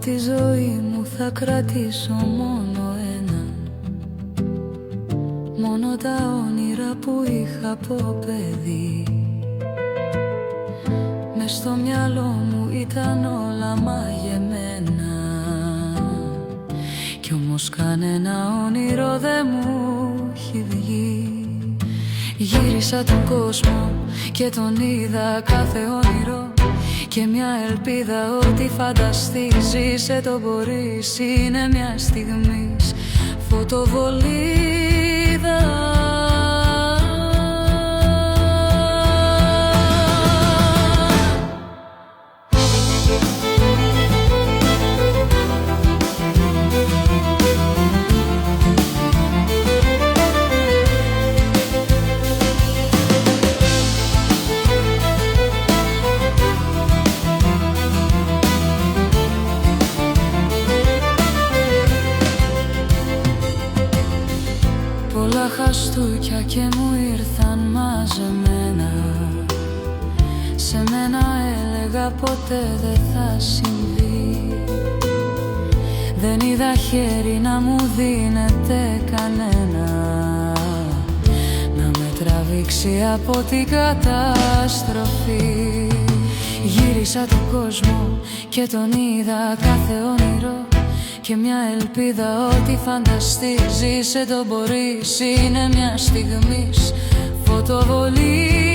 τη ζωή μου θα κρατήσω μόνο έναν, μόνο τα όνειρα που είχα από παιδί. Μες στο μυαλό μου ήταν όλα μαγεμένα, κι όμως κανένα όνειρο δεν μου έχει βγει. Γύρισα τον κόσμο και τον είδα κάθε όνειρο, και μια ελπίδα ότι φανταστείς το μπορείς. Είναι μια στιγμής φωτοβολίδα. Πολλά χαστούκια και μου ήρθαν μαζεμένα. Σε μένα έλεγα ποτέ δεν θα συμβεί. Δεν είδα χέρι να μου δίνεται κανένα, να με τραβήξει από την καταστροφή. Γύρισα τον κόσμο και τον είδα κάθε όνειρο, και μια ελπίδα ότι φανταστείς το μπορείς. Είναι μια στιγμής φωτοβολή.